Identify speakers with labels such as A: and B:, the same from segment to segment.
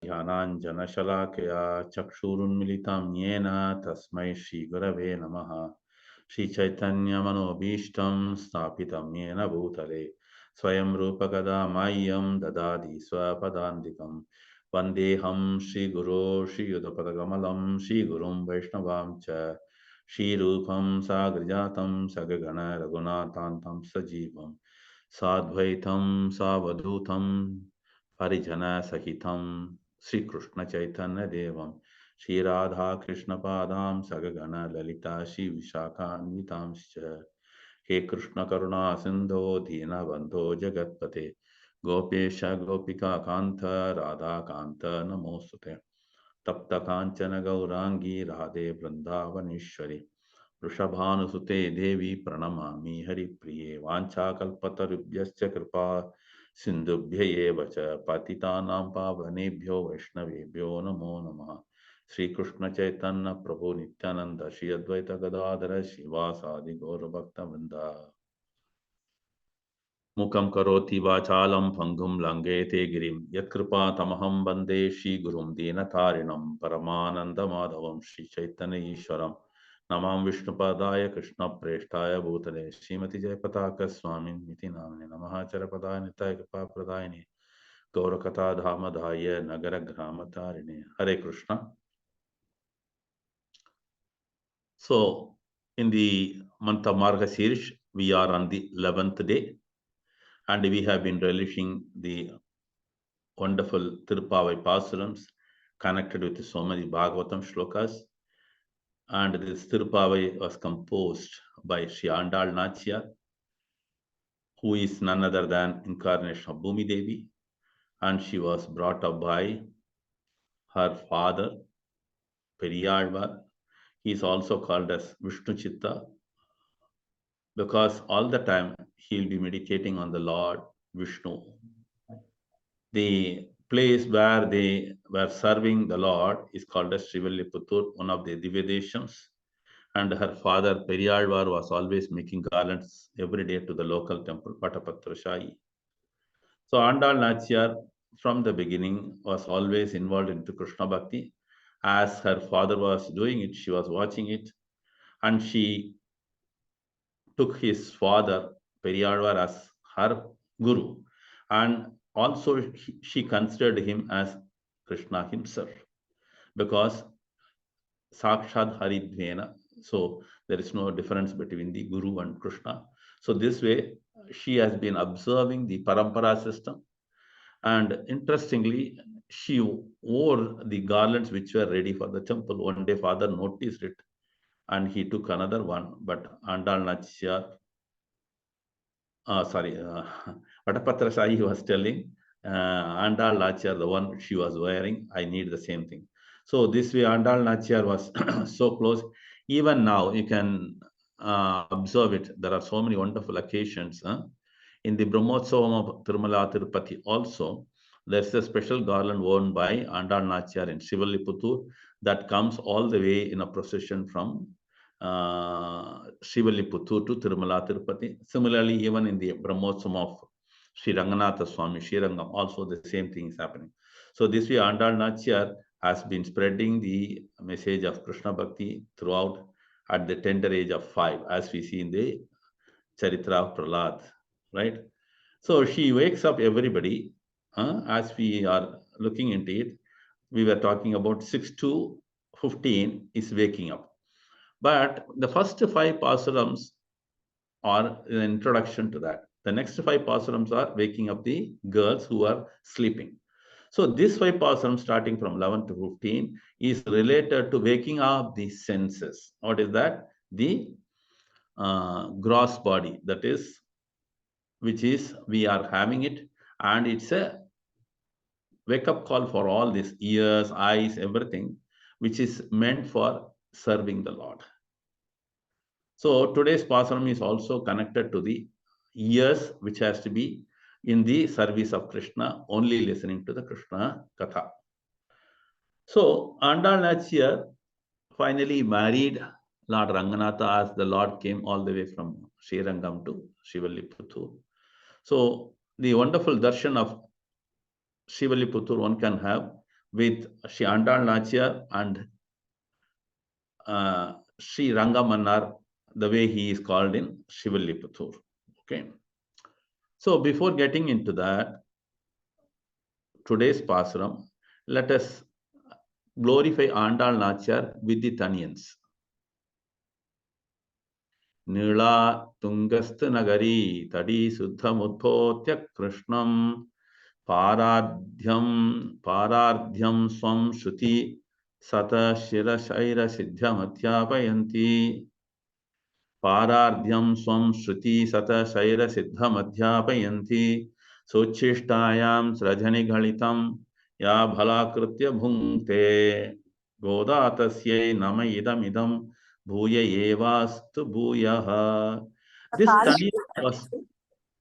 A: ध्यानाञ्जनशलाकया चक्षुरुन्मिलितं येन तस्मै श्रीगुरवे नमः। श्रीचैतन्यमनोभीष्टं स्थापितं येन भूतले स्वयं रूपकदा मह्यं ददाति स्वपदान्तिकं। वन्देऽहं श्रीगुरो श्रीयुतपदकमलं श्रीगुरुं वैष्णवां च श्रीरूपं साग्रजातं सगगण रघुनाथान्तं सजीवं साद्वैतं सावधूतं परिजन सहितं श्रीकृष्ण चैतन्य देवं श्री राधा कृष्ण पादां सगगण ललिता श्री विशाखान्वितांश्च। हे कृष्ण करुणा सिंधो दीनबंधो जगत्पते गोपेश गोपिका कांत राधा कांत नमोस्तुते। तप्त कांचन गौरांगी राधे वृंदावनेश्वरी वृषभानुसुते देवी प्रणमामि हरिप्रिये। वाञ्छाकल्पतरुभ्यश्च कृपा सिन्धुभ्य एव च पतितानां पावनेभ्यो वैष्णवेभ्यो नमो नमः। श्रीकृष्ण चैतन्य प्रभु नित्यानंद श्री अद्वैत गदाधर श्रीवासादि गौरभक्तवृंद। मुखं करोति वाचालं भङ्गुं लङ्घयते गिरिं यत्कृपातमहं वन्दे श्रीगुरुं दीनतारिणं परमानन्दमाधवं श्रीचैतन्य ईश्वरं। नमां विष्णुपदाय कृष्णप्रेष्ठाय भूतले श्रीमति जयपताकस्वामिन्निति नाम्ने नमः। चरपदाय निताय कृपाप्रदायिने गौरकथाधामधाय नगरग्रामतारिणे। हरे Krishna. So, in the month of Mārgasirsha, we are on the 11th day, and we have been relishing the wonderful Tiruppāvai Pāsurams connected with so many Bhagavatam shlokas. And this Tiruppāvai was composed by Śrī Āndāl Nachiyar, who is none other than incarnation of Bhumi Devi, and she was brought up by her father, Periyalvar. He is also called as Vishnu Chitta, because all the time he will be meditating on the Lord Vishnu. The place where they were serving the Lord is called as Srivilliputtur, one of the Divyadeshams. And her father Periyalvar was always making garlands every day to the local temple, Patapatrashai. So Andal Nachiyar from the beginning was always involved into Krishna Bhakti. As her father was doing it, she was watching it, and she took his father Periyalvar as her guru, and also she considered him as Krishna himself, because Sakshat Haridvena, so there is no difference between the Guru and Krishna. So this way she has been observing the Parampara system, and interestingly she wore the garlands which were ready for the temple. One day father noticed it and he took another one, but Andal Nachiyar, Patapatra Sai was telling Andal Nachiyar, the one she was wearing, I need the same thing. So this way Andal Nachiyar was so close. Even now you can observe it. There are so many wonderful occasions. In the Brahmotsavam of Tirumala Tirupati also, there's a special garland worn by Andal Nachiyar in Srivilliputtur that comes all the way in a procession from Srivilliputtur to Tirumala Tirupati. Similarly, even in the Brahmotsavam of Sri Ranganatha Swami, Srirangam, also the same thing is happening. So this way Andal Nachiyar has been spreading the message of Krishna Bhakti throughout at the tender age of 5, as we see in the Charitra of Prahlad, right? So she wakes up everybody. As we are looking into it, we were talking about 6 to 15 is waking up. But the first 5 Pasurams are an introduction to that. The next 5 Pasurams are waking up the girls who are sleeping. So this 5 Pasurams starting from 11 to 15 is related to waking up the senses. What is that? The gross body, that is, which is we are having it, and it's a wake-up call for all these ears, eyes, everything, which is meant for serving the Lord. So today's Pāsuram is also connected to the ears, which has to be in the service of Krishna, only listening to the Krishna Katha. So Andal Nachiyar finally married Lord Ranganatha as the Lord came all the way from Srirangam to Srivilliputtur. So the wonderful darshan of Srivilliputtur one can have with Śrī Āndāl Nachiyar and Śrī Rangamanar, the way he is called in Shivaliputtur. Okay. So before getting into that, today's Pāsuram, let us glorify Āndāl Nachiyar with the Taniyans. Nila Tungastu Nagari Tadi Suddhamudbhotya Krishnam Paradhyam Swam Shruti Sata Shira Shaira Siddham Adhyapayanti Parardhyam Swam Shruti Sata Shaira Siddham Adhyapayanti Sochishtāyam Srajani Ghalitam Ya Bhalakritya Bhunkte Godatasye Nama Idam Idam Bhuya Evastu Bhuyaha.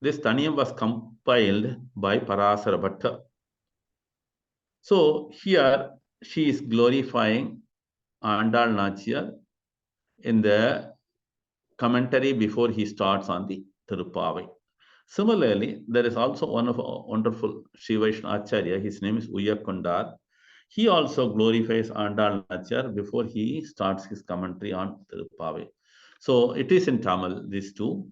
A: This Taniyam was compiled by Parasara Bhatta. So here she is glorifying Āndāl Nachiyar in the commentary before he starts on the Tiruppāvai. Similarly, there is also one of our wonderful Sri Vaishnava Acharya, his name is Uyakondar. He also glorifies Āndāl Nachiyar before he starts his commentary on Tiruppāvai. So it is in Tamil, these two.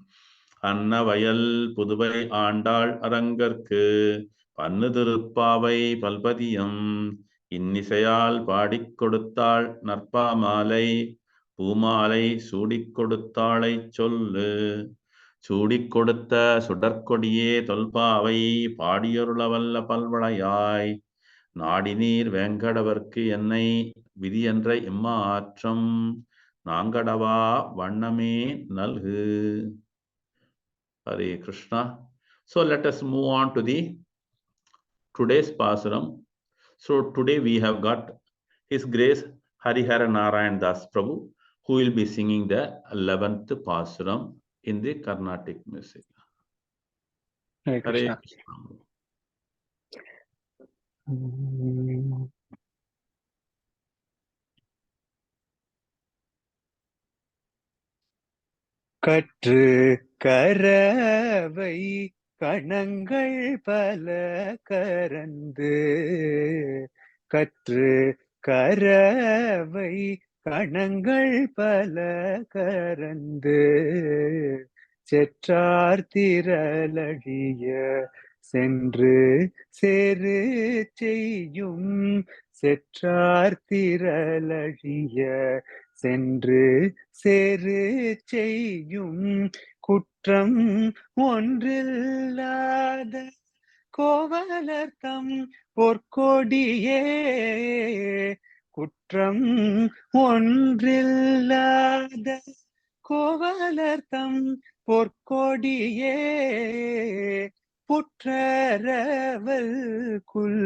A: Annavayal Puduvai Āndāl Arangarku Pannu Tiruppāvai Palpatiyam Innisayal Padik Koduttal Narpa Malai Poomalai Sudik Koduttalai Chollu Sudik Kodutta Sudarkodiye Tolpavai Padiyarula Palvalayai Nadinir Venkadavarku Ennai Vidiyandra Immaatram Nangadava Vanname Nalhu. Hare Krishna. So let us move on to the today's Pāsuram. So today we have got His Grace Harihara Narayan Das Prabhu, who will be singing the 11th Pāsuram in the Carnatic music.
B: Hare Krishna. கற்று கரவை கணங்கள் பல கரந்து கற்று கரவை கணங்கள் பல கரந்து செற்றார் திரளழிய சென்று சேரு செய்யும் செற்றார் திரளழிய சென்று சேரு செய்யும் குற்றம் ஒன்றில்லாத கோவலர்தம் பொற்கொடியே குற்றம் ஒன்றில்லாத கோவலர்தம் பொற்கொடியே புற்றரவல் குல்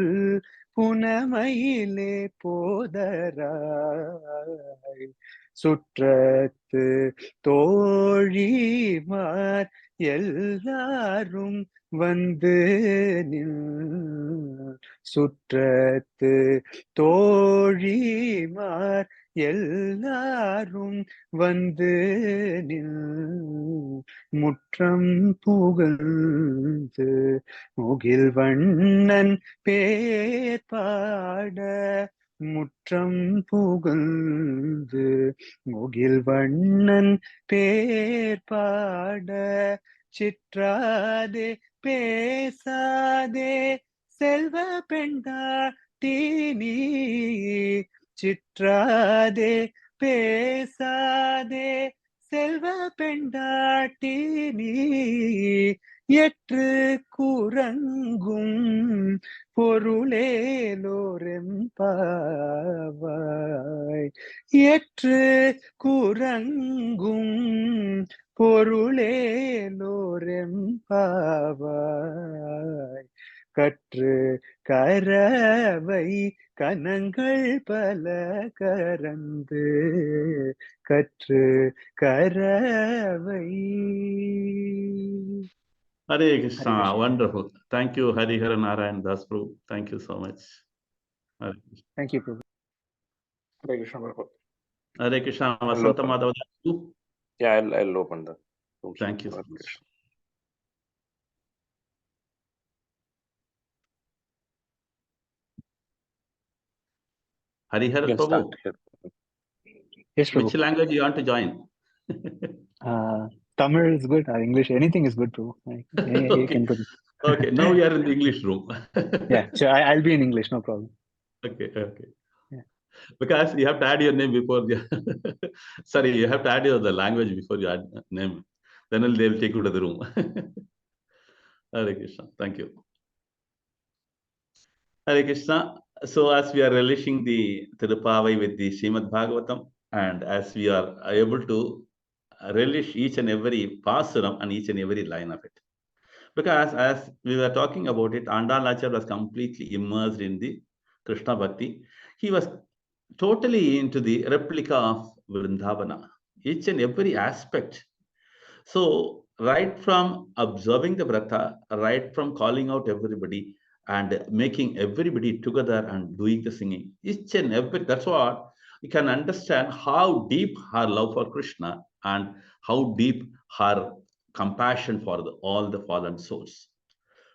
B: புனமயிலே போதராய் சுற்றத்து தோழிமார் எல்லாரும் வந்து நில் சுற்றத்து தோழிமார் எல்லாரும் வந்து நில் முற்றம் புகழ்ந்து முகில் வண்ணன் பேர் பாட முற்றம் புகழ்ந்து முகில் வண்ணன் பேர் பாட சிற்றாதே பேசாதே செல்வ பெண்டாட்டி நீ சிற்றாதே பேசாதே செல்வ பெண்டாட்டி நீ எற்று குரங்கும் பொருளேலோரெம்பாவாய் எற்று குரங்கும் பொருளேலோரெம்பாவாய் கற்று கரவை கணங்கள் பல கரந்து கற்று கரவை.
A: Hare Krishna. Wonderful. Thank you, Harihara Narayan Das Prabhu. Thank you so much. Hare Krishna.
B: Thank you, Prabhu. Hare Krishna, Prabhu.
A: Hare Krishna. Vasanta Madhava.
C: Yeah, I'll open the room.
A: Thank you so much. Harihar
C: You can
A: Prabhu,
C: start here.
B: Yes,
A: which
B: Prabhu.
A: language you want to join?
B: Tamil is good. English, anything is good, Prabhu. You
A: Okay.
B: can put.
A: Okay, now we are in the English room.
B: Yeah, sure. I'll be in English, no problem.
A: Okay, okay.
B: Yeah.
A: Because you have to add your name before the sorry, you have to add the language before you add name. Then they will take you to the room. Hare Krishna. Thank you. Hare Krishna. So as we are relishing the Tiruppāvai with the Śrīmad-Bhāgavatam, and as we are able to relish each and every Pāsuram and each and every line of it. Because as we were talking about it, Āndāl Acharya was completely immersed in the Krishna Bhakti. He was totally into the replica of Vrindavana, each and every aspect. So right from observing the Vrata, right from calling out everybody and making everybody together and doing the singing, each and every, that's what you can understand how deep her love for Krishna and how deep her compassion for all the fallen souls.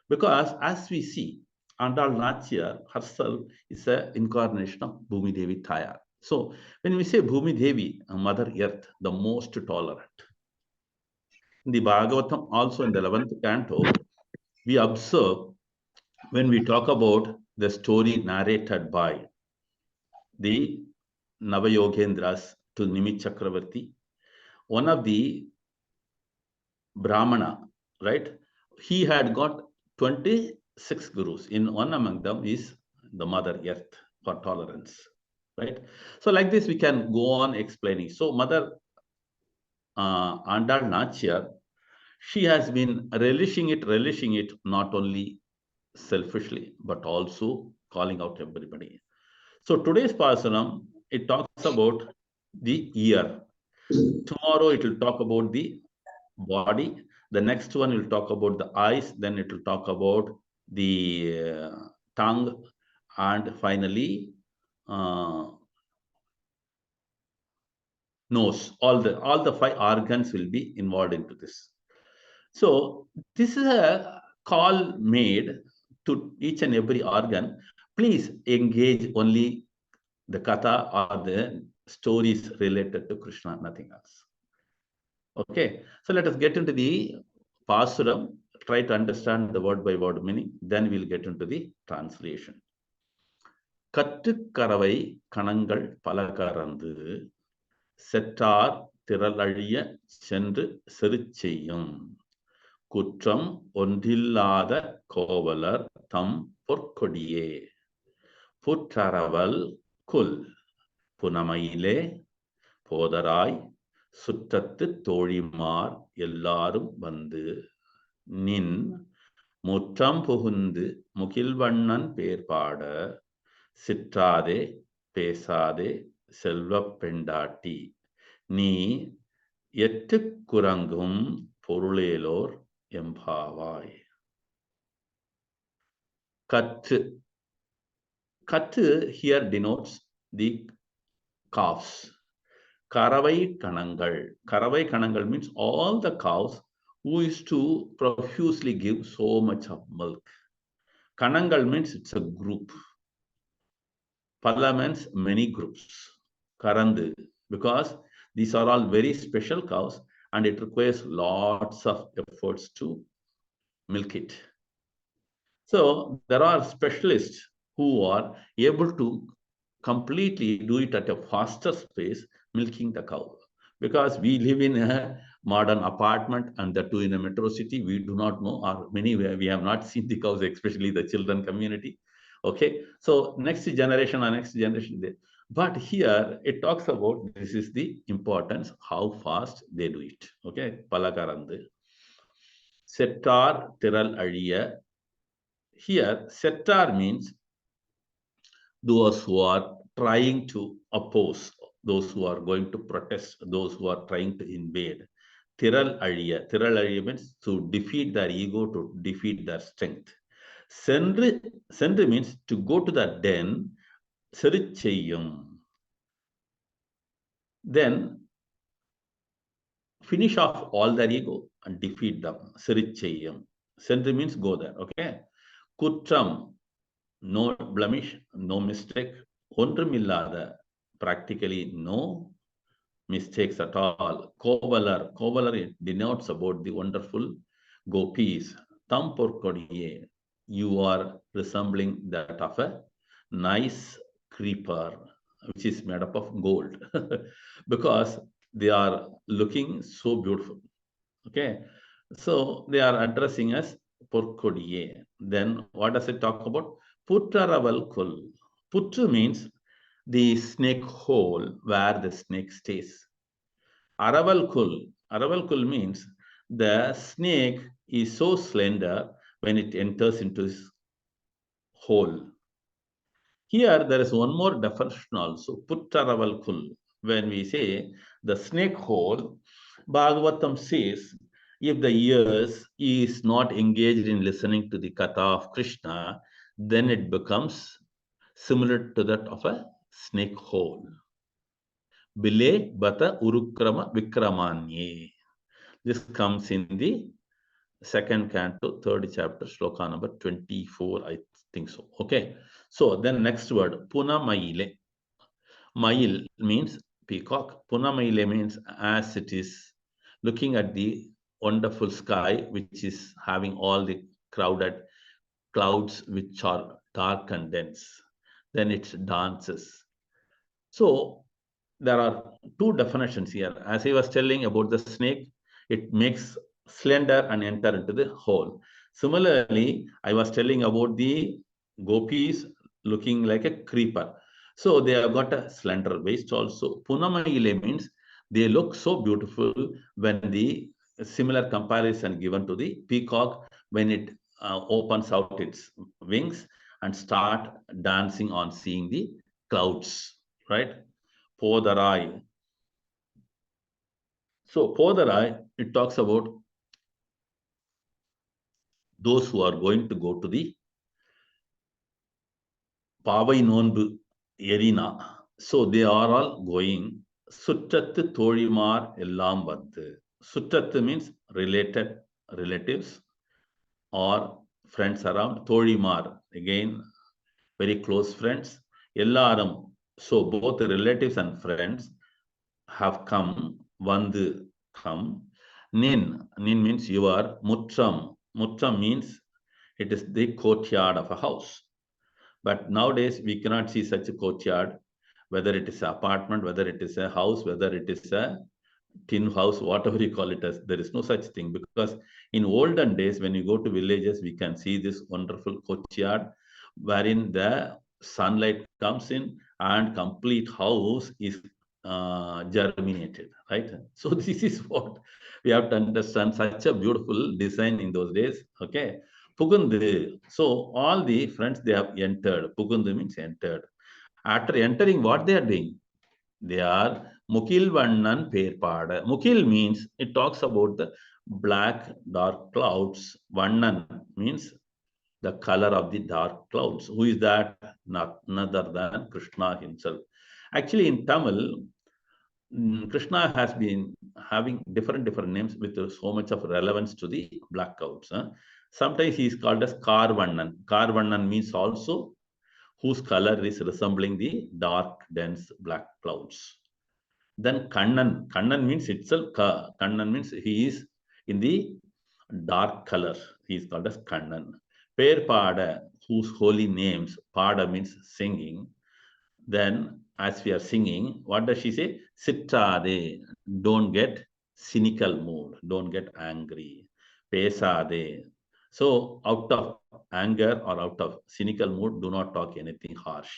A: Because as we see, Āndāl Nachiyar herself is an incarnation of Bhumi Devi Tayar. So when we say Bhumi Devi, Mother Earth, the most tolerant. In the Bhagavatam, also in the 11th canto, we observe when we talk about the story narrated by the Navayogendras to Nimit Chakravarti, one of the Brahmana, right? He had got 26 gurus. In one among them is the Mother Earth for tolerance, right? So like this, we can go on explaining. So Mother Āndāl Nachiyar, she has been relishing it not only selfishly, but also calling out everybody. So today's Pāsuram, it talks about the ear. Tomorrow it will talk about the body. The next one will talk about the eyes. Then it will talk about the tongue, and finally nose. All the 5 organs will be involved into this. So this is a call made to each and every organ. Please engage only the katha or the stories related to Krishna, nothing else. Okay, so let us get into the Pāsuram, try to understand the word by word meaning, then we'll get into the translation. கற்றுக்கரவை கணங்கள் பல கறந்து செற்றார் திரளழிய சென்று செருச்செய்யும் குற்றம் ஒன்றில்லாத கோவலர் தம் பொற்கொடியே புற்றரவல் குல் புனமையிலே போதராய் சுற்றத்து தோழிமார் எல்லாரும் வந்து நின் முற்றம் புகுந்து முகில்வண்ணன் பேர் பாட சிற்றாதே பேசாதே செல்வப் பெண்டாட்டி நீ எட்டு குரங்கும் பொருளேலோர் எம்பாவாய். Kattu. Kattu here denotes the calves. Karavai Kanangal. Karavai Kanangal means all the cows who used to profusely give so much of milk. Kanangal means it's a group. Pala means many groups. Karandu, because these are all very special cows and it requires lots of efforts to milk it. So there are specialists who are able to completely do it at a faster pace, milking the cow. Because we live in a modern apartment and that too in a metro city, we do not know, or many we have not seen the cows, especially the children community. Okay, so next generation or next generation, but here it talks about this is the importance, how fast they do it. Okay, Palakarandu. Settar Tiral Aliya. Here, settar means those who are trying to oppose, those who are going to protest, those who are trying to invade. Tiral Aliya. Tiral Aliya means to defeat their ego, to defeat their strength. Sendri means to go to the den, Siricheyum. Then finish off all their ego and defeat them. Siricheyum. Sendri means go there. Okay. Kutram, no blemish, no mistake. Ondrumillada, practically no mistakes at all. Kovalar denotes about the wonderful gopis. Tampurkodiye, you are resembling that of a nice creeper, which is made up of gold, because they are looking so beautiful. Okay, so they are addressing us Porkodiye. Then what does it talk about? Puttaraval Kul. Puttu means the snake hole where the snake stays. Araval Kul means the snake is so slender when it enters into his hole. Here there is one more definition also, Puttaraval Kul. When we say the snake hole, Bhagavatam says, if the ears is not engaged in listening to the katha of Krishna, then it becomes similar to that of a snake hole. Bile bata urukrama vikramanye. This comes in the second canto, third chapter, shloka number 24, I think so. Okay. So then next word, Punamaile. Mail means peacock. Punamaile means as it is looking at the wonderful sky, which is having all the crowded clouds which are dark and dense. Then it dances. So there are two definitions here. As I was telling about the snake, it makes slender and enter into the hole. Similarly, I was telling about the gopis looking like a creeper. So they have got a slender waist also. Punamaile means they look so beautiful when the similar comparison given to the peacock when it opens out its wings and start dancing on seeing the clouds, right? Podarai. So Podarai, it talks about those who are going to go to the Pāvai Nonbu arena. So they are all going. Suttattu Tholimar Ellam Vaddu. Suttattu means relatives or friends around. Tholimar, again, very close friends. Ellaram, so both the relatives and friends have come. Vandu, come. Nin means you are. Mutram means it is the courtyard of a house. But nowadays we cannot see such a courtyard, whether it is an apartment, whether it is a house, whether it is a tin house, whatever you call it as, there is no such thing. Because in olden days, when you go to villages, we can see this wonderful courtyard wherein the sunlight comes in and complete house is germinated, right? So this is what we have to understand, such a beautiful design in those days. Okay. Pugundu. So all the friends, they have entered. Pugundu means entered. After entering, what they are doing? They are Mukil Vannan Perpada. Mukil means it talks about the black dark clouds. Vannan means the color of the dark clouds. Who is that? Not other than Krishna himself. Actually, in Tamil, Krishna has been having different names with so much of relevance to the black clouds. Sometimes he is called as Karvannan. Karvannan means also whose color is resembling the dark, dense black clouds. Then Kannan. Kannan means itself, Kannan means he is in the dark color. He is called as Kannan. Perpada, whose holy names, Pada means singing. Then as we are singing, what does she say? Sitrade, don't get cynical mood, don't get angry. Pesade. So out of anger or out of cynical mood, do not talk anything harsh.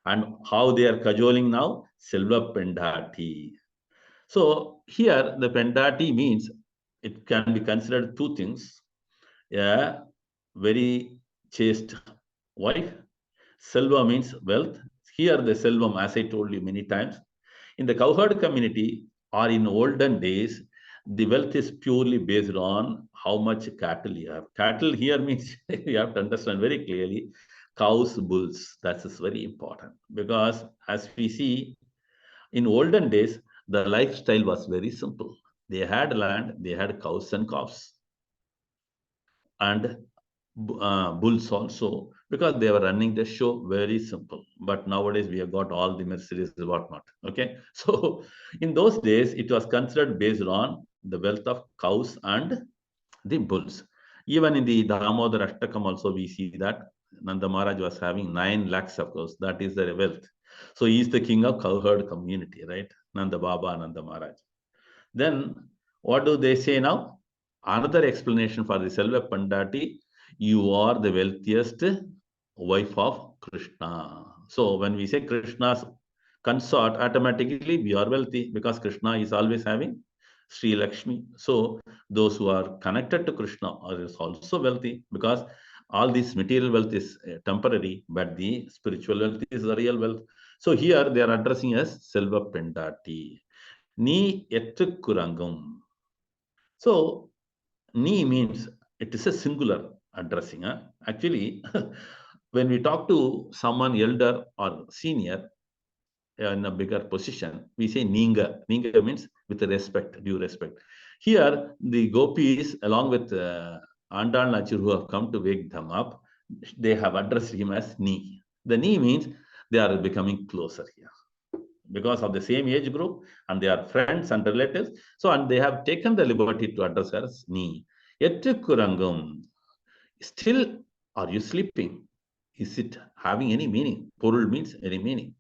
A: And how they are cajoling now? Silva Pendati. So here the Pendati means it can be considered two things. A very chaste wife. Selva means wealth. Here the Selvam, as I told you many times, in the cowherd community or in olden days, the wealth is purely based on how much cattle you have. Cattle here means you have to understand very clearly, cows, bulls. That is very important because as we see in olden days, the lifestyle was very simple. They had land, they had cows and calves. And bulls also. because they were running the show very simple. But nowadays we have got all the Mercedes and whatnot. Okay, so in those days it was considered based on the wealth of cows and the bulls. Even in the Dāmodar Ashtakam also we see that Nanda Maharaj was having 9 lakhs of cows. That is the wealth. So he is the king of cowherd community, right? Nanda Baba, Nanda Maharaj. Then what do they say now? Another explanation for the Selva Pandati, you are the wealthiest wife of Krishna. So when we say Krishna's consort, automatically we are wealthy because Krishna is always having Sri Lakshmi. So those who are connected to Krishna are also wealthy because all this material wealth is temporary, but the spiritual wealth is the real wealth. So here they are addressing as Selva Pendati. Ni ettukkurangum. So ni means it is a singular addressing. Actually, when we talk to someone elder or senior in a bigger position, we say ninga. Ninga means with respect, due respect. Here, the gopis, along with Āndāl Nachur, who have come to wake them up, they have addressed him as ni. The ni means they are becoming closer here because of the same age group and they are friends and relatives. So, and they have taken the liberty to address her as ni. Ettukkurangum. Still, are you sleeping? Is it having any meaning? Porul means any meaning.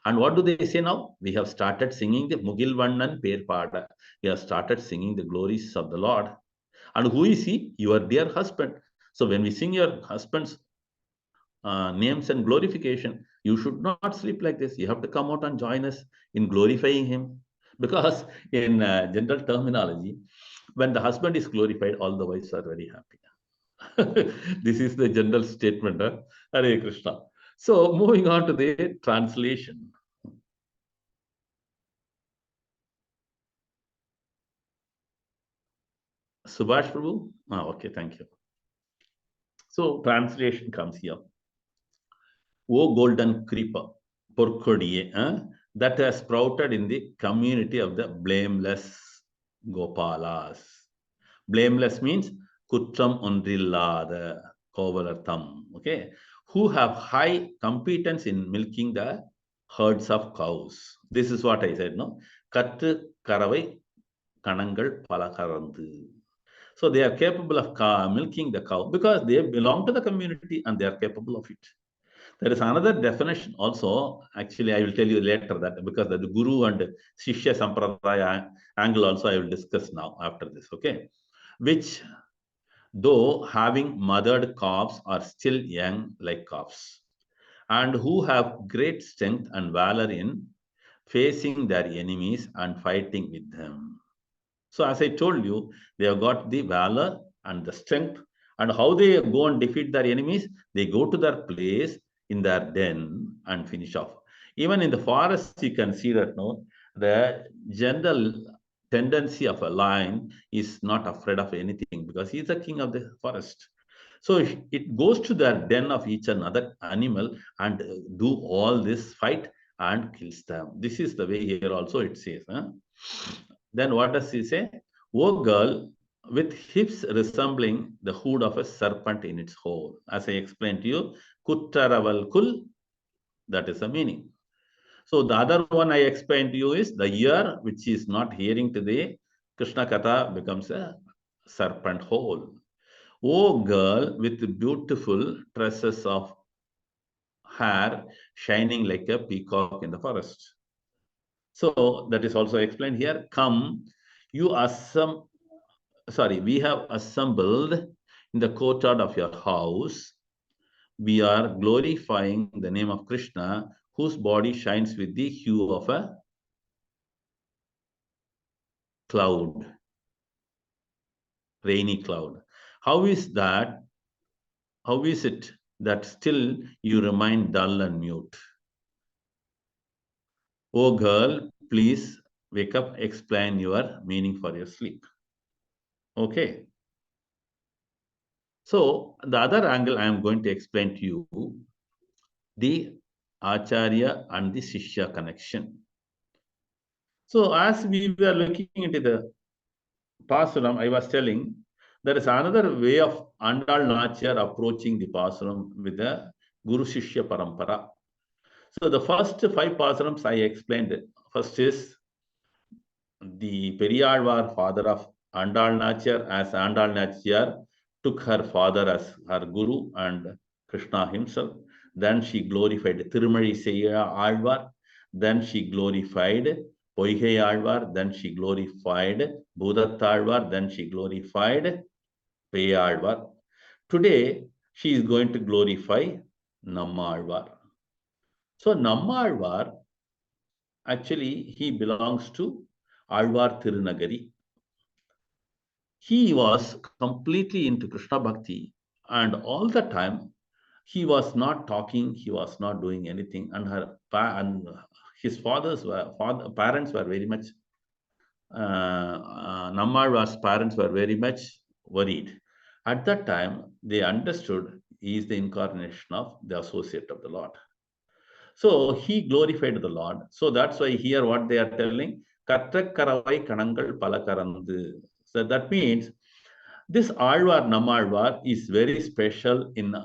A: And what do they say now? We have started singing the Mugilvannan Perpada. We have started singing the glories of the Lord. And who is he? Your dear husband. So when we sing your husband's names and glorification, you should not sleep like this. You have to come out and join us in glorifying him. Because in general terminology, when the husband is glorified, all the wives are very happy. This is the general statement. Hare Krishna. So moving on to the translation. Subhash Prabhu? Okay, thank you. So translation comes here. O golden creeper, Porkodiye, that has sprouted in the community of the blameless Gopalas. Blameless means Kutram Undrillada Kovalartham, okay, who have high competence in milking the herds of cows. This is what I said, no? Kattu Karavai Kanangal Palakarandu. So they are capable of milking the cow because they belong to the community and they are capable of it. There is another definition also. Actually, I will tell you later that because the Guru and Shishya Sampradaya angle also I will discuss now after this, okay? Which, though having mothered calves, are still young like calves, and who have great strength and valor in facing their enemies and fighting with them. So as I told you, they have got the valor and the strength. And how they go and defeat their enemies? They go to their place in their den and finish off. Even in the forest, you can see that no, the general tendency of a lion is not afraid of anything because he is the king of the forest. So it goes to the den of each another animal and do all this fight and kills them. This is the way here also it says. Then what does he say? O girl, with hips resembling the hood of a serpent in its hole. As I explained to you, Kuttaraval Kul, that is the meaning. So the other one I explained to you is the ear, which is not hearing to the Krishna Katha, becomes a serpent hole. O girl, with beautiful tresses of hair shining like a peacock in the forest. So that is also explained here. Come, we have assembled in the courtyard of your house. We are glorifying the name of Krishna, whose body shines with the hue of a cloud, rainy cloud. How is that? How is it that still you remain dull and mute? Oh girl, please wake up, explain your meaning for your sleep. Okay. So the other angle I am going to explain to you, the Acharya and the Shishya connection. So as we were looking into the Pāsuram, I was telling, there is another way of Āndāl Nachiyar approaching the Pāsuram with the Guru Shishya Parampara. So the first 5 Pāsurams I explained. First is the Periyalvar, father of Āndāl Nachiyar, as Āndāl Nachiyar took her father as her Guru and Krishna himself. Then she glorified Tirumazhi Seyya Āழ்வார். Then she glorified Poigai Āழ்வார். Then she glorified Bhudattāழ்வார். Then she glorified Peyāழ்வார். Today, she is going to glorify Nammalvar. So Nammalvar, actually, he belongs to Āழ்வார் Tirunagari. He was completely into Krishna Bhakti, and all the time, he was not talking, he was not doing anything, and his parents were very much, Nammalvar's parents were very much worried. At that time, they understood he is the incarnation of the associate of the Lord. So he glorified the Lord. So that's why here what they are telling, Kattakaravai Kanangal Palakarandu. So that means this Āழ்வார், Nammalvar is very special in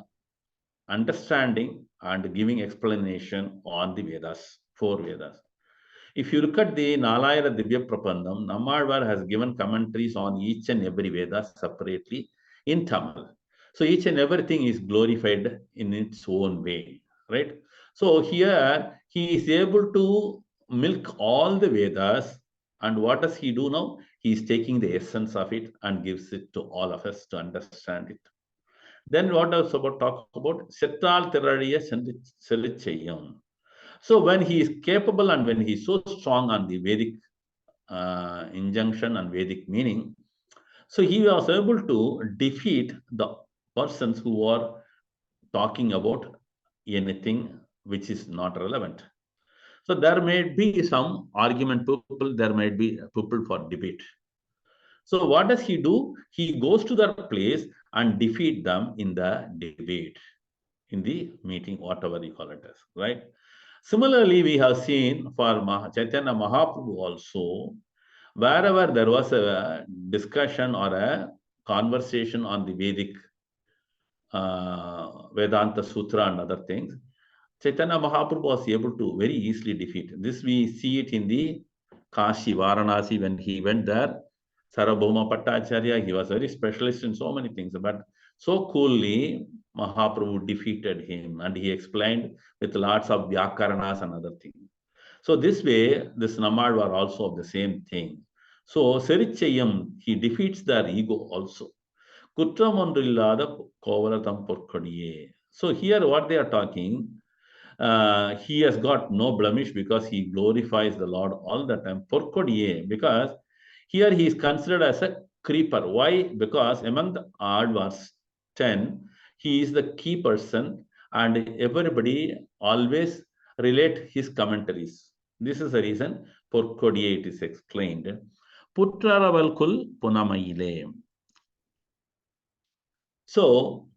A: understanding and giving explanation on the Vedas, 4 Vedas. If you look at the Nalayana Divya Prabandham, Nammalvar has given commentaries on each and every Veda separately in Tamil. So each and everything is glorified in its own way, right? So here he is able to milk all the Vedas, and what does he do now? He is taking the essence of it and gives it to all of us to understand it. Then what else about talk about Settal Tirariya Selichayam. So when he is capable and when he is so strong on the Vedic injunction and Vedic meaning, so he was able to defeat the persons who are talking about anything which is not relevant. So there may be some argument people, there might be people for debate. So what does he do? He goes to that place and defeat them in the debate, in the meeting, whatever you call it as, right? Similarly, we have seen for Chaitanya Mahaprabhu also, wherever there was a discussion or a conversation on the Vedic Vedanta Sutra and other things, Chaitanya Mahaprabhu was able to very easily defeat. This we see it in the Kashi, Varanasi, when he went there. Sarabhoma Patacharya, he was very specialist in so many things, but so coolly Mahaprabhu defeated him and he explained with lots of Vyakaranas and other things. So this way, this Nammalvar also of the same thing. So Serichayam, he defeats their ego also. Kutramondrillada Kovalatam Porkadiye. So here what they are talking, he has got no blemish because he glorifies the Lord all the time. Porkadiye, because here he is considered as a creeper. Why? Because among the Āழ்vars 10, he is the key person and everybody always relate his commentaries. This is the reason Porkodiye it is explained. Putraravalkul Punamaile. So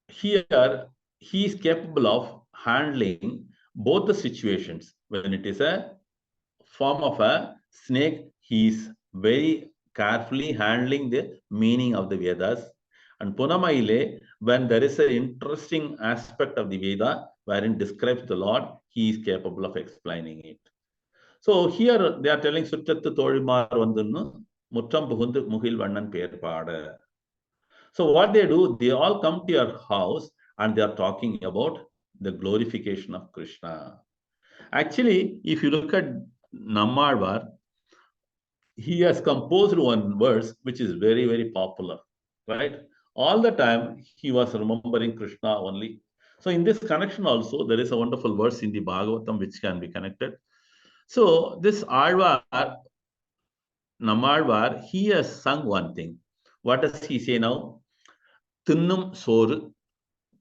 A: here he is capable of handling both the situations. When it is a form of a snake, he is very carefully handling the meaning of the Vedas. And Punamaile, when there is an interesting aspect of the Veda wherein describes the Lord, he is capable of explaining it. So here they are telling Suchattu Tozhimar Vandunu Muttam Pugundu Muhil Vannan Perpada. So what they do, they all come to your house and they are talking about the glorification of Krishna. Actually, if you look at Nammalvar, he has composed one verse which is very, very popular, right? All the time he was remembering Krishna only. So in this connection also, there is a wonderful verse in the Bhagavatam which can be connected. So this Āழ்vār, Nammalvar, he has sung one thing. What does he say now? Thinnum soru,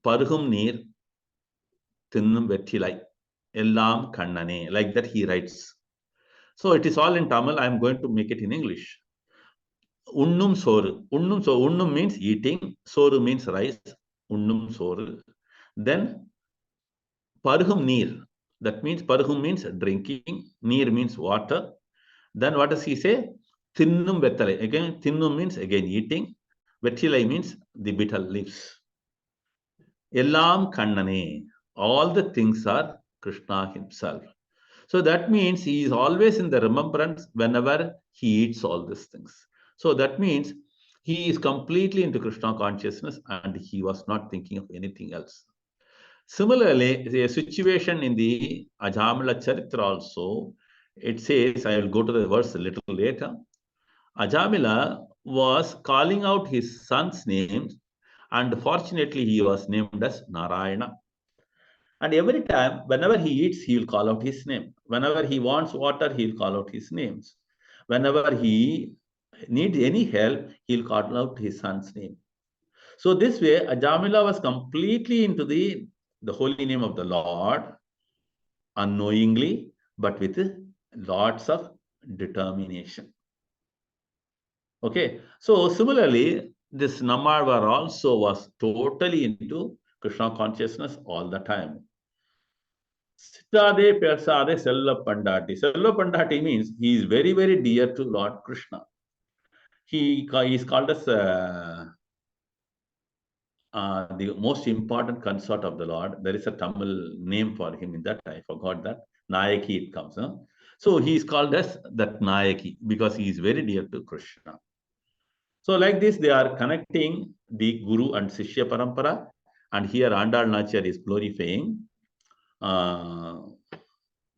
A: parhum neer, thinnum vettilai, ellam kannane. Like that he writes. So it is all in Tamil. I am going to make it in English. Unnum soru. Unnum means eating. Soru means rice. Unnum soru. Then parhum neer. That means parhum means drinking. Neer means water. Then what does he say? Thinnum vettalai. Again, thinnum means again eating. Vetilai means the bitter leaves. Ellam Kannane. All the things are Krishna himself. So that means he is always in the remembrance whenever he eats all these things. So that means he is completely into Krishna consciousness and he was not thinking of anything else. Similarly, a situation in the Ajamila Charitra also, it says, I will go to the verse a little later. Ajamila was calling out his son's name, and fortunately he was named as Narayana. And every time, whenever he eats, he will call out his name. Whenever he wants water, he will call out his names. Whenever he needs any help, he will call out his son's name. So this way, Ajamila was completely into the holy name of the Lord, unknowingly, but with lots of determination. Okay, so similarly, this Nammalvar also was totally into Krishna consciousness all the time. Siddhade Persade Sella Pandati. Sella Pandati means he is very, very dear to Lord Krishna. He is called as the most important consort of the Lord. There is a Tamil name for him in that. I forgot that. Nayaki it comes. Huh? So he is called as that Nayaki because he is very dear to Krishna. So like this, they are connecting the Guru and Sishya Parampara. And here Āndāl Nachiyar is glorifying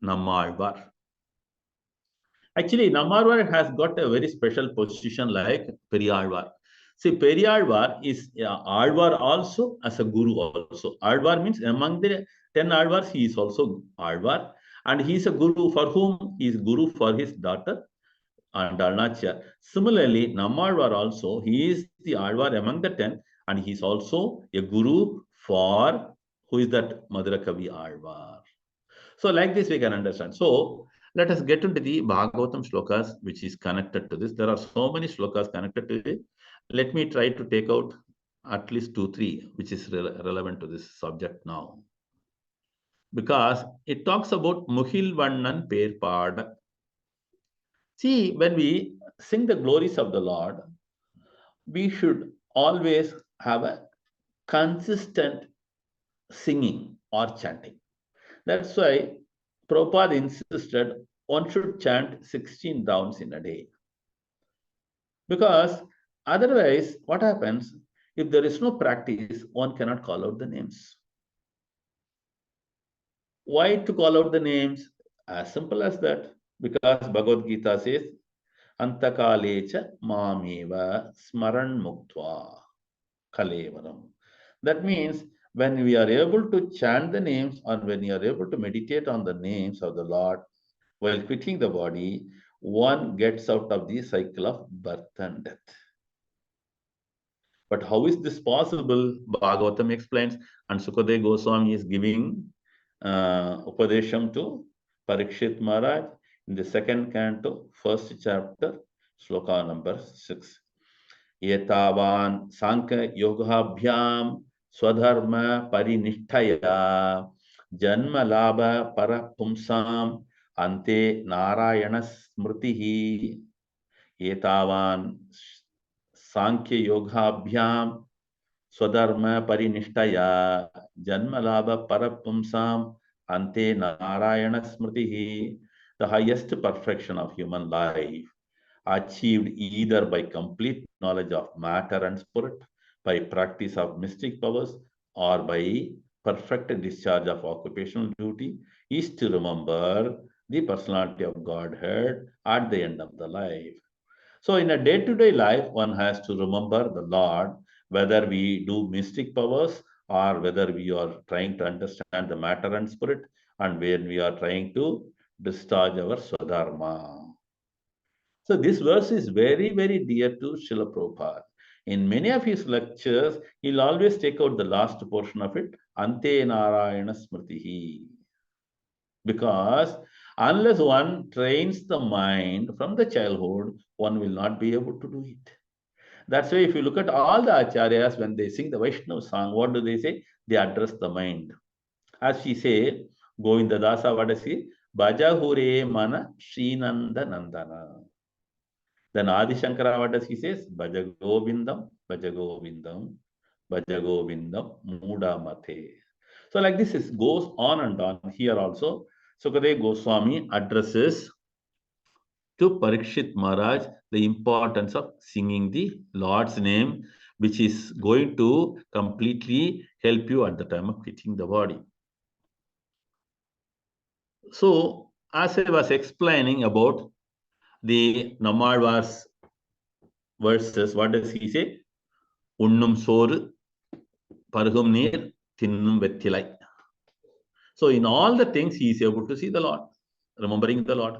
A: Nammalvar. Actually, Nammalvar has got a very special position like Periyalvar. See, Periyalvar is Alvar also as a Guru also. Alvar means among the 10 Alvars, he is also Alvar. And he is a Guru for whom? He is Guru for his daughter Āndāl Nachiyar. Similarly, Nammalvar also, he is the Alvar among the 10 and he is also a Guru for, who is that? Madhurakavi Alvar. So like this we can understand. So let us get into the Bhagavatam shlokas which is connected to this. There are so many shlokas connected to it. Let me try to take out at least 2-3 which is relevant to this subject now. Because it talks about Muhil Vannan Perpad. See, when we sing the glories of the Lord, we should always have a consistent singing or chanting. That's why Prabhupada insisted one should chant 16 rounds in a day. Because otherwise, what happens? If there is no practice, one cannot call out the names. Why to call out the names? As simple as that. Because Bhagavad Gita says, Antakalecha mameva smaran muktva kalevaram. That means when we are able to chant the names or when we are able to meditate on the names of the Lord while quitting the body, one gets out of the cycle of birth and death. But how is this possible? Bhagavatam explains, and Sukadeva Goswami is giving Upadesham to Parikshit Maharaj in the second canto, first chapter, sloka number 6. Yetavan Sankha Yogabhyam Swadharma Parinitthaya Janma Labha Parapumsam Ante Narayana Smritihi. Yetavan Sankhya Yogabhyam Swadharma Parinitthaya Janma Labha Parapumsam Ante Narayana Smritihi. The highest perfection of human life, achieved either by complete knowledge of matter and spirit, by practice of mystic powers, or by perfect discharge of occupational duty, is to remember the personality of Godhead at the end of the life. So in a day-to-day life, one has to remember the Lord, whether we do mystic powers or whether we are trying to understand the matter and spirit, and when we are trying to discharge our Swadharma. So this verse is very, very dear to Srila Prabhupada. In many of his lectures, he'll always take out the last portion of it, Ante Narayana Smritihi. Because unless one trains the mind from the childhood, one will not be able to do it. That's why if you look at all the acharyas, when they sing the Vaishnava song, what do they say? They address the mind. As she say, Govinda Dasa Vadasi, Bhaja Hure Mana Srinanda Nandana. Then Adi Shankara, what does he say? Bhaja Govindam, Bhaja Govindam, Bhaja Govindam, Muda Mate. So like this, it goes on and on. Here also, Sukadeva Goswami addresses to Parikshit Maharaj the importance of singing the Lord's name, which is going to completely help you at the time of quitting the body. So, as I was explaining about the Nammalvar's verses, what does he say? Unnum soru, parugum neer, thinnum vettilai. So, in all the things, he is able to see the Lord, remembering the Lord.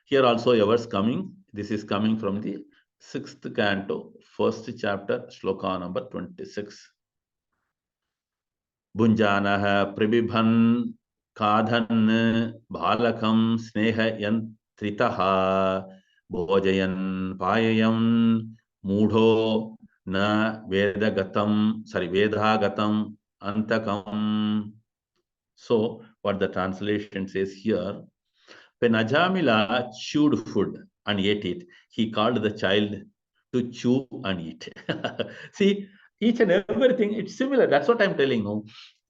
A: Here also a verse coming. This is coming from the 6th canto, 1st chapter, shloka number 26. Bunjanaha prabibhan kadhan bhalakam sneha yantritaha bhojayan payayam mudho na vedagatam antakam. So what the translation says here, when Ajamila chewed food and ate it, he called the child to chew and eat. See, each and everything, it's similar. That's what I'm telling you.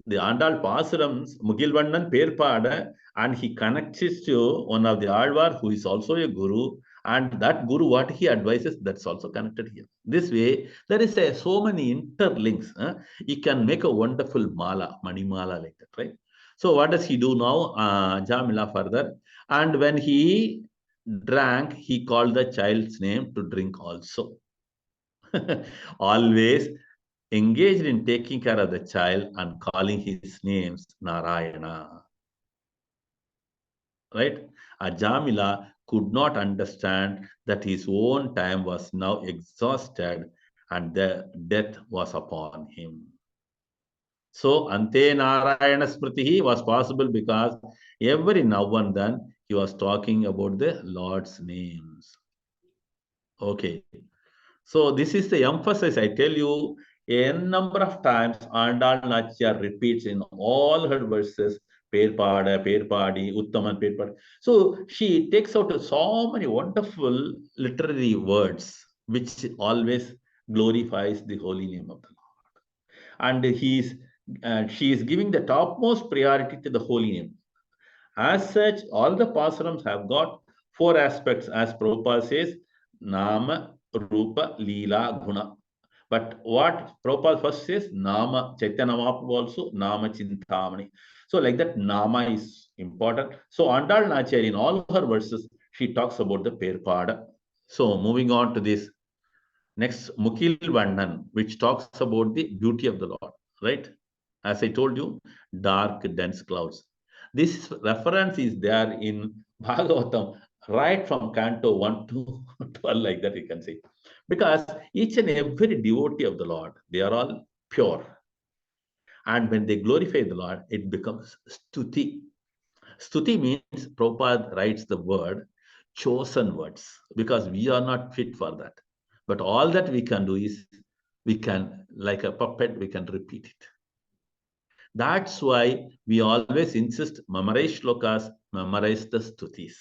A: The Āndāl Pāsurams, Mugilvannan Perpada, and he connects it to one of the Alvar who is also a guru, and that guru, what he advises, that's also connected here. This way, there is so many interlinks. You can make a wonderful mala, mani mala like that, right? So what does he do now? Jamila further. And when he drank, he called the child's name to drink also. Always engaged in taking care of the child and calling his names Narayana. Right? Ajamila could not understand that his own time was now exhausted and the death was upon him. So, Ante Narayana Smritihi was possible because every now and then he was talking about the Lord's names. Okay. So, this is the emphasis. I tell you, a number of times Āndāl Nachiyar repeats in all her verses, Perpada, Perpadi, Uttaman, Perpadi. So, she takes out so many wonderful literary words which always glorifies the holy name of the Lord. And she is giving the topmost priority to the holy name. As such, all the Pasurams have got 4 aspects, as Prabhupada says, Nama, Rupa, Leela, Guna. But what Prabhupada first says, Nama, Chaitanya Mahaprabhu also, Nama Chintamani. So like that, Nama is important. So Āndāl Nachiyar, in all her verses, she talks about the Perpada. So moving on to this. Next, Mukil Vandan, which talks about the beauty of the Lord, right? As I told you, dark, dense clouds. This reference is there in Bhagavatam, right from Canto 1 to 12, like that you can say. Because each and every devotee of the Lord, they are all pure. And when they glorify the Lord, it becomes stuti. Stuti means Prabhupada writes the word, chosen words, because we are not fit for that. But all that we can do is, we can, like a puppet, we can repeat it. That's why we always insist, memorize shlokas, memorize the stutis.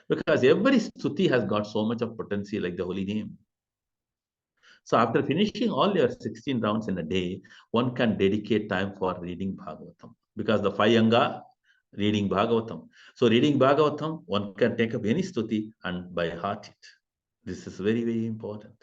A: Because every stuti has got so much of potency like the holy name. So after finishing all your 16 rounds in a day, one can dedicate time for reading Bhagavatam. Because the 5 anga, reading Bhagavatam. So reading Bhagavatam, one can take up any stuti and by heart it. This is very, very important.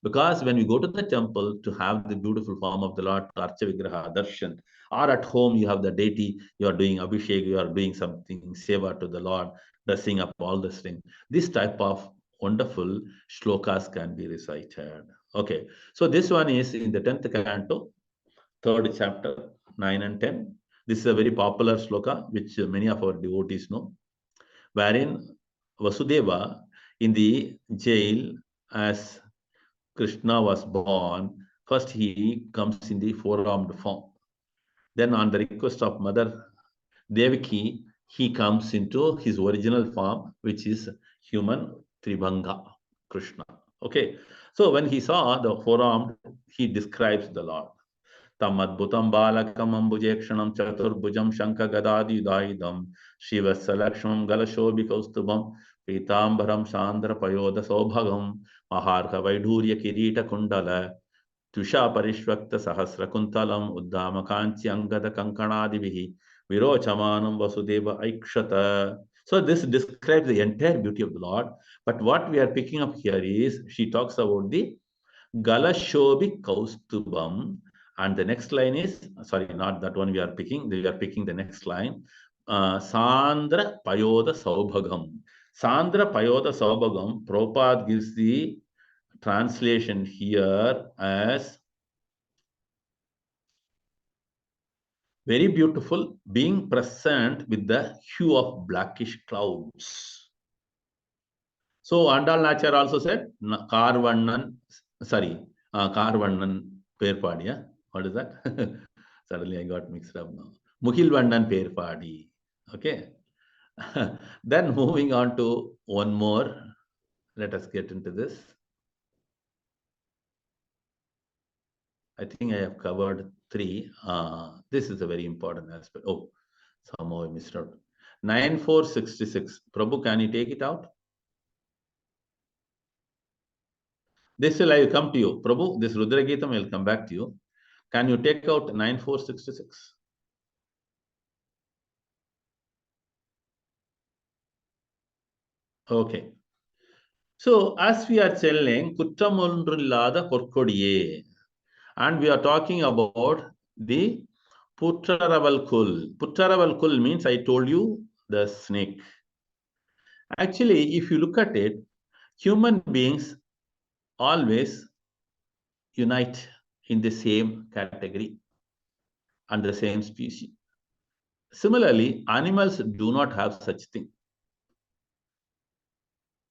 A: Because when we go to the temple to have the beautiful form of the Lord, Archa Vigraha, Darshan, or at home you have the deity, you are doing Abhishek, you are doing something, Seva to the Lord, dressing up all this thing. This type of wonderful shlokas can be recited. Okay, so this one is in the 10th canto, 3rd chapter, 9 and 10. This is a very popular shloka, which many of our devotees know, wherein Vasudeva in the jail, as Krishna was born, first he comes in the 4-armed form. Then on the request of Mother Devaki, he comes into his original form, which is human Tribhanga, Krishna. Okay, so when he saw the 4-armed, he describes the Lord. Tam adbhutam balakam ambujekshanam chaturbhujam shanka gadadi udaidam shivasalakshmam galashobhikaustubham Pitambaram Sandra Payoda Sobhagam Maharha Vaidurya Kirita Kundala Tusha Parishvakta Sahasra Kuntalam Uddama Kanchi Angada Kankanadivihi Virochamanam Vasudeva Aikshata. So this describes the entire beauty of the Lord. But what we are picking up here is, she talks about the Galashobi Kaustubam, and the next line is, sorry, not that one we are picking the next line, Sandra Payoda Saubhagam. Sandra Payoda Saubhagam, Prabhupada gives the translation here as very beautiful, being present with the hue of blackish clouds. So Āndāl Nachar also said, Karvannan, Karvannan Perpadi, yeah? What is that? Suddenly I got mixed up now. Mukhilvannan Perpadi. Okay. Then moving on to one more. Let us get into this. I think I have covered 3. This is a very important aspect. Oh, somehow I missed out. 9466. Prabhu, can you take it out? This will I will come to you. Prabhu, this Rudra Geetam will come back to you. Can you take out 9466? Okay. So as we are telling, Kuttamundrillada Porkodiye, and we are talking about the Puttaraval Kul. Puttaraval Kul means, I told you, the snake. Actually, if you look at it, human beings always unite in the same category and the same species. Similarly, animals do not have such thing.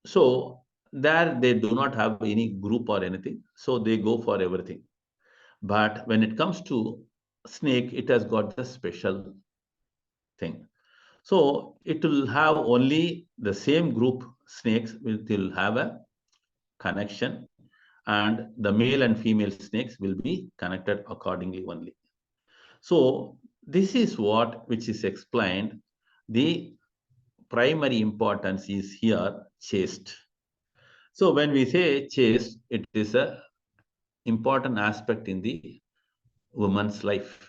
A: So there they do not have any group or anything. So they go for everything. But when it comes to snake, it has got the special thing. So it will have only the same group snakes will have a connection, and the male and female snakes will be connected accordingly only. So this is what which is explained. The primary importance is here chaste. So when we say chaste, it is a important aspect in the woman's life.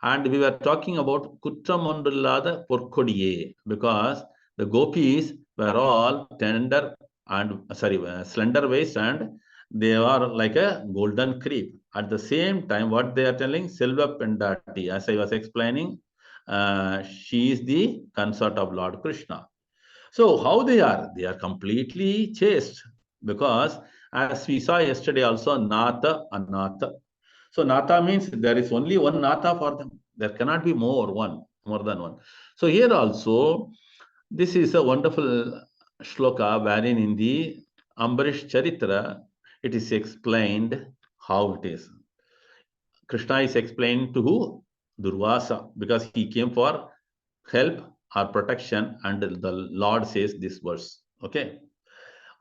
A: And we were talking about Kuttamundallada Porkodiye, because the gopis were all tender and slender waist, and they are like a golden creep. At the same time, what they are telling, Silva Pendati, as I was explaining, she is the consort of Lord Krishna. So how they are? They are completely chaste, because as we saw yesterday also, Nata, Anata. So Nata means there is only one Nata for them. There cannot be more than one. So here also, this is a wonderful shloka wherein in the Ambarish Charitra, it is explained how it is. Krishna is explained to who? Durvasa, because he came for help or protection, and the Lord says this verse. Okay.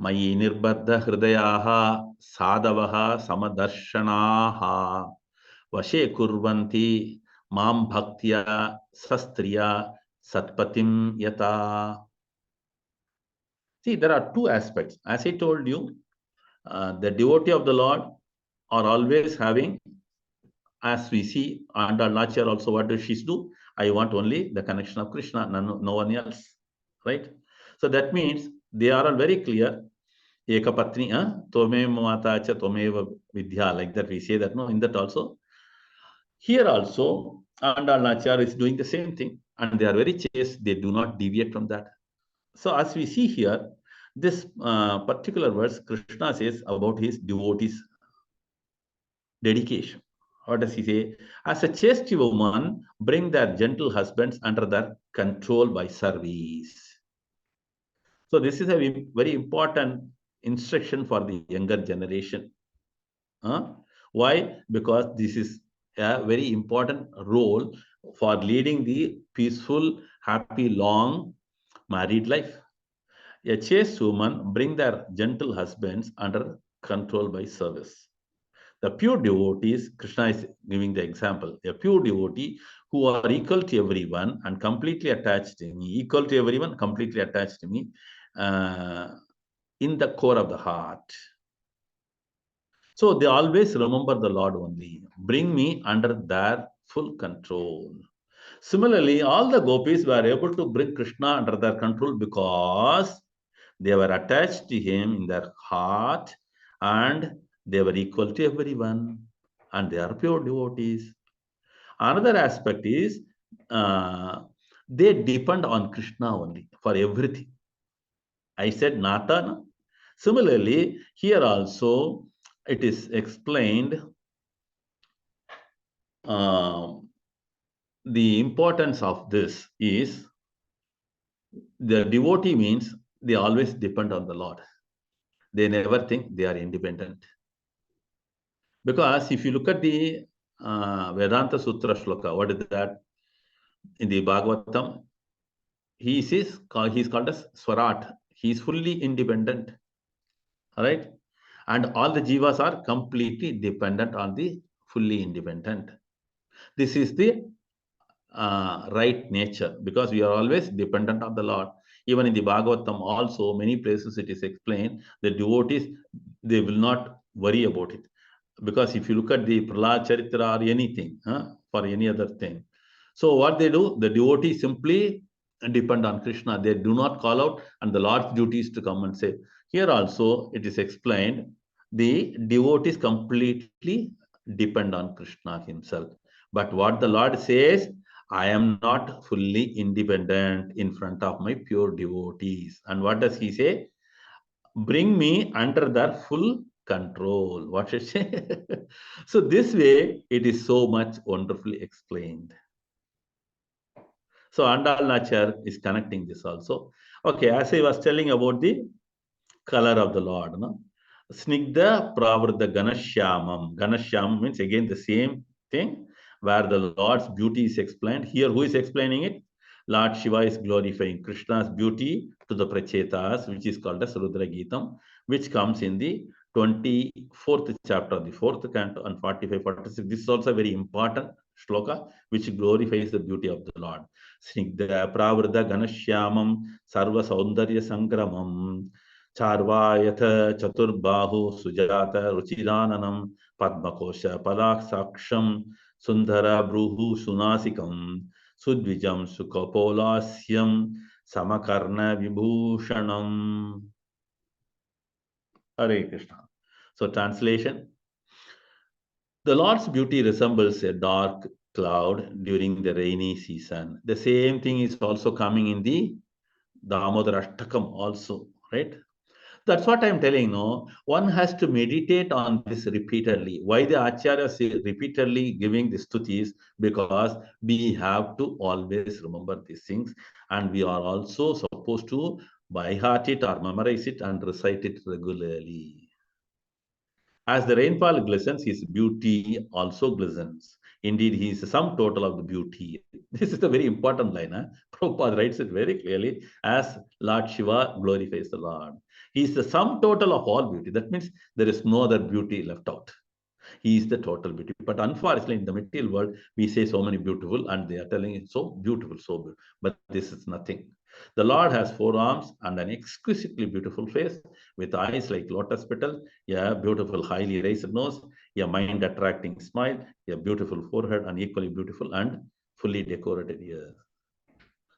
A: Mayi nirbadha hridayaha sadavaha samadarshanaha vashe kurvanti mam bhaktya sastriya satpatim yata. See, there are 2 aspects. As I told you, the devotee of the Lord are always having, as we see, Āndāl Nachar also, what does she do? I want only the connection of Krishna, no one else, right? So that means they are all very clear. Ekapatni, Tvameva Mata cha Tvameva Vidya, like that we say that, no, in that also. Here also, Āndāl Nachar is doing the same thing, and they are very chaste, they do not deviate from that. So as we see here, this particular verse, Krishna says about his devotees' dedication. What does he say? As a chaste woman, bring their gentle husbands under their control by service. So this is a very important instruction for the younger generation. Why? Because this is a very important role for leading the peaceful, happy, long married life. A chaste woman bring their gentle husbands under control by service. The pure devotees, Krishna is giving the example, a pure devotee who are equal to everyone and completely attached to me, equal to everyone, completely attached to me, in the core of the heart. So they always remember the Lord only. Bring me under their full control. Similarly, all the gopis were able to bring Krishna under their control because they were attached to him in their heart and they were equal to everyone and they are pure devotees. Another aspect is they depend on Krishna only for everything. I said Nata. Similarly, here also it is explained the importance of this is the devotee means they always depend on the Lord. They never think they are independent. Because if you look at the Vedanta Sutra Shloka, what is that? In the Bhagavatam, he is called as Swarat. He is fully independent. All right? And all the jivas are completely dependent on the fully independent. This is the right nature because we are always dependent on the Lord. Even in the Bhagavatam also, many places it is explained, the devotees, they will not worry about it. Because if you look at the Prahlad Charitra or anything, for any other thing. So what they do, the devotees simply depend on Krishna. They do not call out and the Lord's duty is to come and say. Here also it is explained, the devotees completely depend on Krishna himself. But what the Lord says, I am not fully independent in front of my pure devotees. And what does he say? Bring me under their full control. What should say? So this way, it is so much wonderfully explained. So Āndāl Nachar is connecting this also. Okay, as I was telling about the color of the Lord. No? Snigdha Pravardha Ganashyamam. Ganashyamam means again the same thing where the Lord's beauty is explained. Here, who is explaining it? Lord Shiva is glorifying Krishna's beauty to the Prachetas, which is called as Rudra Geetam, which comes in the 24th chapter, the 4th canto, and 45, 46. This is also a very important shloka, which glorifies the beauty of the Lord. Snigdha Pravardha Ganashyamam Sarva Saundarya Sangramam Charvayatha Chaturbahu Sujata Ruchirananam Padmakosha Palakshaksham Sundara Bruhu Sunasikam Sudvijam Sukapolasyam Samakarna Vibhushanam. Hare Krishna. So translation. The Lord's beauty resembles a dark cloud during the rainy season. The same thing is also coming in the Dāmodar Ashtakam also, right? That's what I'm telling, no? One has to meditate on this repeatedly. Why the Acharyas is repeatedly giving the stutis? Because we have to always remember these things. And we are also supposed to by heart it or memorize it and recite it regularly. As the rainfall glistens, his beauty also glistens. Indeed, he is the sum total of the beauty. This is a very important line. Prabhupada writes it very clearly as Lord Shiva glorifies the Lord. He is the sum total of all beauty. That means there is no other beauty left out. He is the total beauty. But unfortunately, in the material world, we say so many beautiful and they are telling it so beautiful, so beautiful. But this is nothing. The Lord has 4 arms and an exquisitely beautiful face with eyes like lotus petal, a beautiful highly raised nose, a mind-attracting smile, a beautiful forehead, and equally beautiful and fully decorated ears.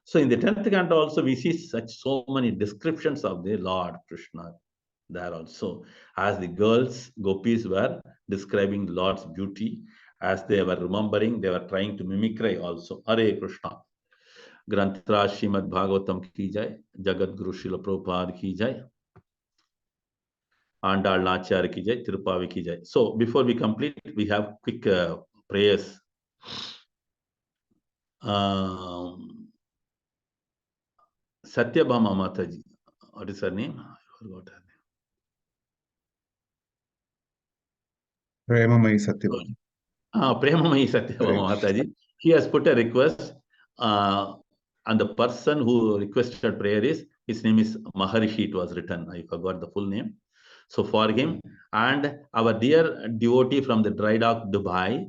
A: So in the 10th canto also, we see so many descriptions of the Lord Krishna there also. As the girls, gopis were describing the Lord's beauty, as they were remembering, they were trying to mimicry also. Hare Krishna. Granthra Śrīmad-Bhāgavatam ki jai, Jagat Guru Śrīla Prabhupada ki jai, Āndāl Nachar ki jai, Tiruppāvai ki jai. So before we complete, we have quick prayers. Satyabhama Mataji, what is her name? I forgot her name.
D: Premamayi Satyabhama.
A: Premamayi Satyabhama Mataji. He has put a request, and the person who requested prayer is, his name is Maharishi, it was written. I forgot the full name. So for him, and our dear devotee from the Dry Dock, Dubai,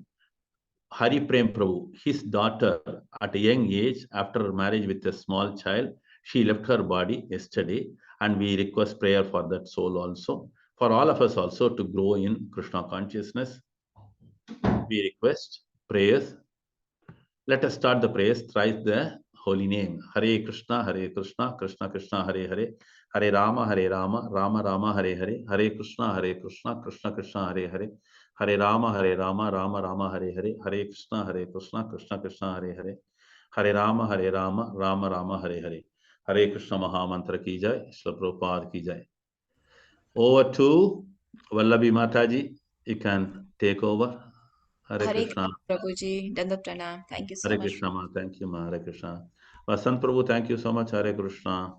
A: Hari Prem Prabhu, his daughter at a young age, after marriage with a small child, she left her body yesterday, And we request prayer for that soul also, for all of us also to grow in Krishna consciousness. We request prayers. Let us start the prayers, thrice the holy name. Hare Krishna, Krishna Krishna, Hare Hare, Hare Rama, Rama Rama, Hare Hare, Hare Krishna, Krishna Krishna, Hare Hare, Hare Rama, Rama Rama, Hare Hare, Hare Krishna, Krishna Krishna, Hare Hare, Hare Rama, Rama Rama, Hare Hare. Hare Krishna Mahamantra ki jai, Śrīla Prabhupada ki jai. Over to Vallabhi Mataji, you can take over. Hare Krishna.
D: Prabhuji, Dandavat Pranam. Thank you so
A: Hare
D: much.
A: Krishna, ma. Thank you, ma. Hare Krishna. Vasant Prabhu, thank you so much. Hare Krishna.